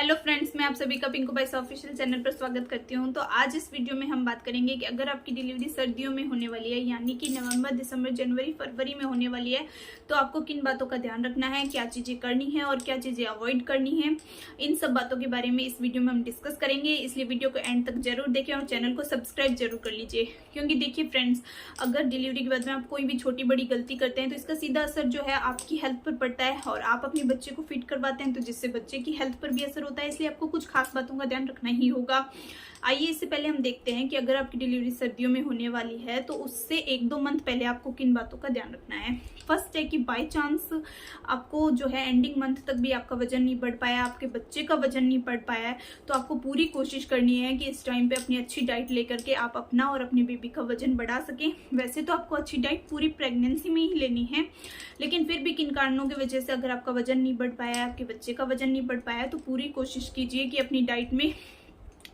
Hello friends, मैं आप सभी का पिंकू बाइस ऑफिशियल चैनल पर स्वागत करती हूं। तो आज इस वीडियो में हम बात करेंगे कि अगर आपकी डिलीवरी सर्दियों में होने वाली है, यानी कि नवंबर, दिसंबर, जनवरी, फरवरी में होने वाली है, तो आपको किन बातों का ध्यान रखना है, क्या चीज़ें करनी है और क्या चीज़ें अवॉइड करनी है। इन सब बातों के बारे में इस वीडियो में हम डिस्कस करेंगे, इसलिए वीडियो को एंड तक जरूर देखें और चैनल को सब्सक्राइब जरूर कर लीजिए। क्योंकि देखिए फ्रेंड्स, अगर डिलीवरी के बाद में आप कोई भी छोटी बड़ी गलती करते हैं तो इसका सीधा असर जो है आपकी हेल्थ पर पड़ता है, और आप अपने बच्चे को फिट करवाते हैं तो जिससे बच्चे की हेल्थ पर भी असर होता है। इसलिए आपको कुछ खास बातों का ध्यान रखना ही होगा। आइए इससे पहले हम देखते हैं कि अगर आपकी डिलीवरी सर्दियों में होने वाली है तो उससे 1-2 मंथ पहले आपको किन बातों का ध्यान रखना है। फर्स्ट है कि बाय चांस आपको जो है एंडिंग मंथ तक भी आपका वजन नहीं बढ़ पाया, आपके बच्चे का वजन नहीं बढ़ पाया है, तो आपको पूरी कोशिश करनी है कि इस टाइम पे अपनी अच्छी डाइट लेकर के आप अपना और अपनी बेबी का वजन बढ़ा सकें। वैसे तो आपको अच्छी डाइट पूरी प्रेगनेंसी में ही लेनी है, लेकिन फिर भी किन कारणों की वजह से अगर आपका वजन नहीं बढ़ पाया, आपके बच्चे का वजन नहीं बढ़ पाया, तो पूरी कोशिश कीजिए कि अपनी डाइट में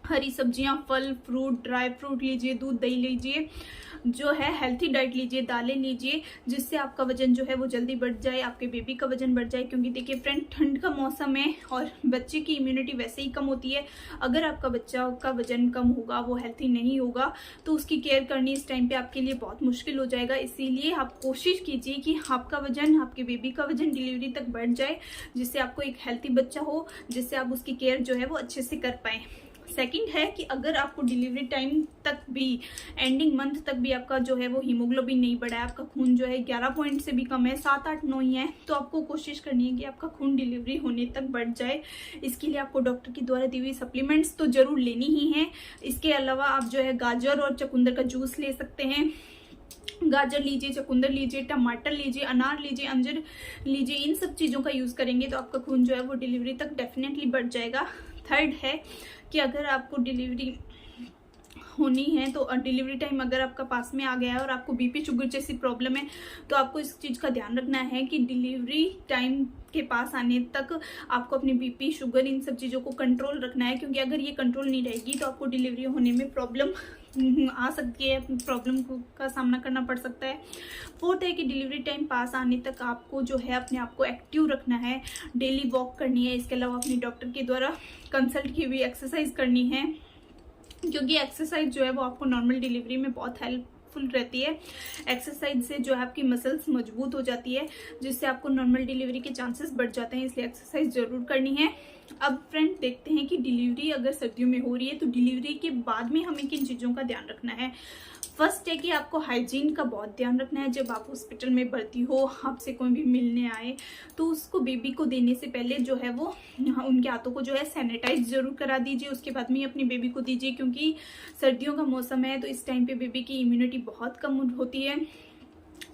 हरी सब्जियां, फल, फ्रूट, ड्राई फ्रूट लीजिए, दूध, दही लीजिए, जो है हेल्थी डाइट लीजिए, दालें लीजिए, जिससे आपका वजन जो है वो जल्दी बढ़ जाए, आपके बेबी का वजन बढ़ जाए। क्योंकि देखिए फ्रेंड, ठंड का मौसम है और बच्चे की इम्यूनिटी वैसे ही कम होती है। अगर आपका बच्चा का वजन कम होगा, वो हेल्थी नहीं होगा, तो उसकी केयर करनी इस टाइम पे आपके लिए बहुत मुश्किल हो जाएगा। इसीलिए आप कोशिश कीजिए कि आपका वजन, आपके बेबी का वजन डिलीवरी तक बढ़ जाए, जिससे आपको एक हेल्थी बच्चा हो, जिससे आप उसकी केयर जो है वो अच्छे से कर पाएँ। सेकंड है कि अगर आपको डिलीवरी टाइम तक भी, एंडिंग मंथ तक भी आपका जो है वो हीमोग्लोबिन नहीं बढ़ा है, आपका खून जो है 11 पॉइंट से भी कम है, 7, 8, 9 ही है, तो आपको कोशिश करनी है कि आपका खून डिलीवरी होने तक बढ़ जाए। इसके लिए आपको डॉक्टर की द्वारा दी हुई सप्लीमेंट्स तो जरूर लेनी ही है। इसके अलावा आप जो है गाजर और चुकंदर का जूस ले सकते हैं। गाजर लीजिए, चुकंदर लीजिए, टमाटर लीजिए, अनार लीजिए, अंजीर लीजिए। इन सब चीज़ों का यूज़ करेंगे तो आपका खून जो है वो डिलीवरी तक डेफिनेटली बढ़ जाएगा। थर्ड है कि अगर आपको डिलीवरी होनी है तो डिलीवरी टाइम अगर आपका पास में आ गया है और आपको बीपी, शुगर जैसी प्रॉब्लम है, तो आपको इस चीज़ का ध्यान रखना है कि डिलीवरी टाइम के पास आने तक आपको अपनी बीपी, शुगर, इन सब चीज़ों को कंट्रोल रखना है। क्योंकि अगर ये कंट्रोल नहीं रहेगी तो आपको डिलीवरी होने में प्रॉब्लम आ सकती है, प्रॉब्लम का सामना करना पड़ सकता है। फोर्थ है कि डिलीवरी टाइम पास आने तक आपको जो है अपने आप को एक्टिव रखना है, डेली वॉक करनी है। इसके अलावा अपने डॉक्टर के द्वारा कंसल्ट की हुई एक्सरसाइज करनी है, क्योंकि एक्सरसाइज जो है वो आपको नॉर्मल डिलीवरी में बहुत हेल्पफुल रहती है। एक्सरसाइज से जो है आपकी मसल्स मजबूत हो जाती है, जिससे आपको नॉर्मल डिलीवरी के चांसेस बढ़ जाते हैं। इसलिए एक्सरसाइज जरूर करनी है। अब फ्रेंड देखते हैं कि डिलीवरी अगर सर्दियों में हो रही है तो डिलीवरी के बाद में हमें किन चीज़ों का ध्यान रखना है। फर्स्ट है कि आपको हाइजीन का बहुत ध्यान रखना है। जब आप हॉस्पिटल में भर्ती हो, आपसे कोई भी मिलने आए, तो उसको बेबी को देने से पहले जो है वो उनके हाथों को जो है सैनिटाइज जरूर करा दीजिए, उसके बाद में ही अपनी बेबी को दीजिए। क्योंकि सर्दियों का मौसम है तो इस टाइम पे बेबी की इम्यूनिटी बहुत कम होती है,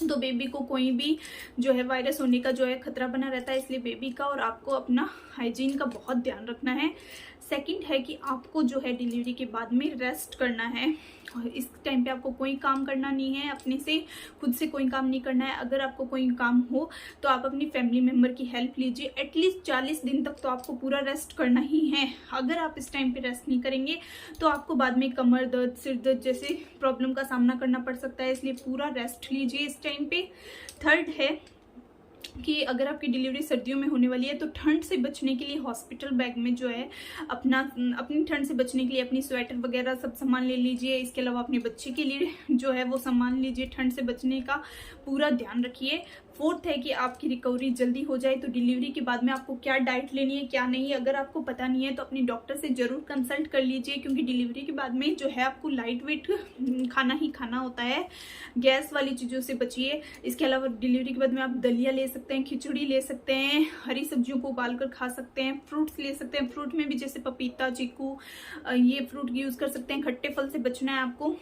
तो बेबी को कोई भी जो है वायरस होने का जो है खतरा बना रहता है। इसलिए बेबी का और आपको अपना हाइजीन का बहुत ध्यान रखना है। सेकंड है कि आपको जो है डिलीवरी के बाद में रेस्ट करना है, और इस टाइम पे आपको कोई काम करना नहीं है, अपने से खुद से कोई काम नहीं करना है। अगर आपको कोई काम हो तो आप अपनी फैमिली मेम्बर की हेल्प लीजिए। एटलीस्ट 40 दिन तक तो आपको पूरा रेस्ट करना ही है। अगर आप इस टाइम पे रेस्ट नहीं करेंगे तो आपको बाद में कमर दर्द, सिर दर्द जैसे प्रॉब्लम का सामना करना पड़ सकता है। इसलिए पूरा रेस्ट लीजिए इस टाइम पे। थर्ड है कि अगर आपकी डिलीवरी सर्दियों में होने वाली है तो ठंड से बचने के लिए हॉस्पिटल बैग में जो है अपनी ठंड से बचने के लिए अपनी स्वेटर वगैरह सब सामान ले लीजिए। इसके अलावा अपने बच्चे के लिए जो है वो सामान लीजिए। ठंड से बचने का पूरा ध्यान रखिए। फोर्थ है कि आपकी रिकवरी जल्दी हो जाए, तो डिलीवरी के बाद में आपको क्या डाइट लेनी है, क्या नहीं, अगर आपको पता नहीं है तो अपने डॉक्टर से जरूर कंसल्ट कर लीजिए। क्योंकि डिलीवरी के बाद में जो है आपको लाइट वेट खाना ही खाना होता है, गैस वाली चीज़ों से बचिए। इसके अलावा डिलीवरी के बाद में आप दलिया ले सकते हैं, खिचड़ी ले सकते हैं, हरी सब्जियों को उबाल कर खा सकते हैं, फ्रूट्स ले सकते हैं। फ्रूट में भी जैसे पपीता, चीकू, ये फ्रूट यूज़ कर सकते हैं। खट्टे फल से बचना है आपको,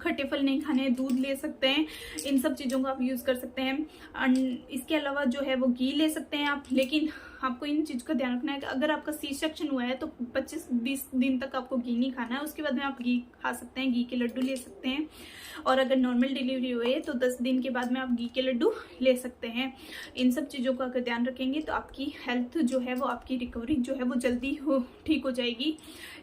खट्टे फल नहीं खाने, दूध ले सकते हैं। इन सब चीज़ों को आप यूज़ कर सकते हैं। इसके अलावा जो है वो घी ले सकते हैं आप, लेकिन आपको इन चीज़ का ध्यान रखना है कि अगर आपका सी सेक्शन हुआ है तो 25-20 दिन तक आपको घी नहीं खाना है। उसके बाद में आप घी खा सकते हैं, घी के लड्डू ले सकते हैं। और अगर नॉर्मल डिलीवरी हुई है तो 10 दिन के बाद में आप घी के लड्डू ले सकते हैं। इन सब चीज़ों का अगर ध्यान रखेंगे तो आपकी हेल्थ जो है वो, आपकी रिकवरी जो है वो जल्दी ठीक हो जाएगी।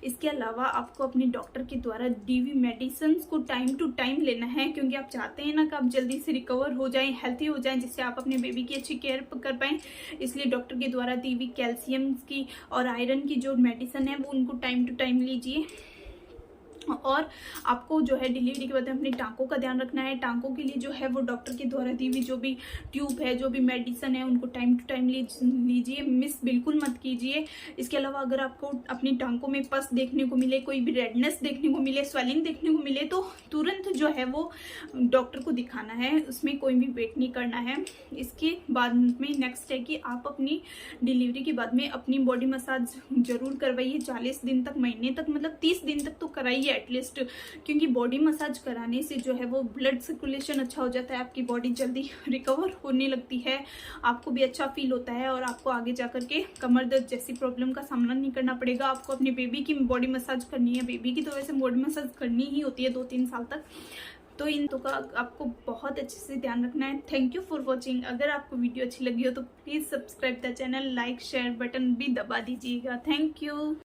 इसके अलावा आपको अपने डॉक्टर के द्वारा दी हुई मेडिसिन को टाइम टू टाइम लेना है, क्योंकि आप चाहते हैं ना कि आप जल्दी से रिकवर हो जाएं, हेल्थी हो जाएं, जिससे आप अपने बेबी की अच्छी केयर कर पाएं। इसलिए डॉक्टर के द्वारा द्वारा दी हुई कैल्शियम की और आयरन की जो मेडिसिन है वो उनको टाइम टू टाइम लीजिए। और आपको जो है डिलीवरी के बाद अपनी टांकों का ध्यान रखना है। टांकों के लिए जो है वो डॉक्टर के द्वारा दी हुई जो भी ट्यूब है, जो भी मेडिसिन है, उनको टाइम टू टाइम लीजिए, मिस बिल्कुल मत कीजिए। इसके अलावा अगर आपको अपनी टांकों में पस देखने को मिले, कोई भी रेडनेस देखने को मिले, स्वेलिंग देखने को मिले, तो तुरंत जो है वो डॉक्टर को दिखाना है, उसमें कोई भी वेट नहीं करना है। इसके बाद में नेक्स्ट है कि आप अपनी डिलीवरी के बाद में अपनी बॉडी मसाज जरूर करवाइए। 40 दिन तक, महीने तक, मतलब 30 दिन तक तो कराइए एटलीस्ट, क्योंकि बॉडी मसाज कराने से जो है वो ब्लड सर्कुलेशन अच्छा हो जाता है, आपकी बॉडी जल्दी रिकवर होने लगती है, आपको भी अच्छा फील होता है और आपको आगे जाकर के कमर दर्द जैसी प्रॉब्लम का सामना नहीं करना पड़ेगा। आपको अपने बेबी की बॉडी मसाज करनी है, बेबी की तो वैसे बॉडी मसाज करनी ही होती है 2-3 साल तक, तो इन तो का आपको बहुत अच्छे से ध्यान रखना है। Thank you for watching. अगर आपको वीडियो अच्छी लगी हो तो please subscribe the channel, like share button भी दबा दीजिएगा। Thank you.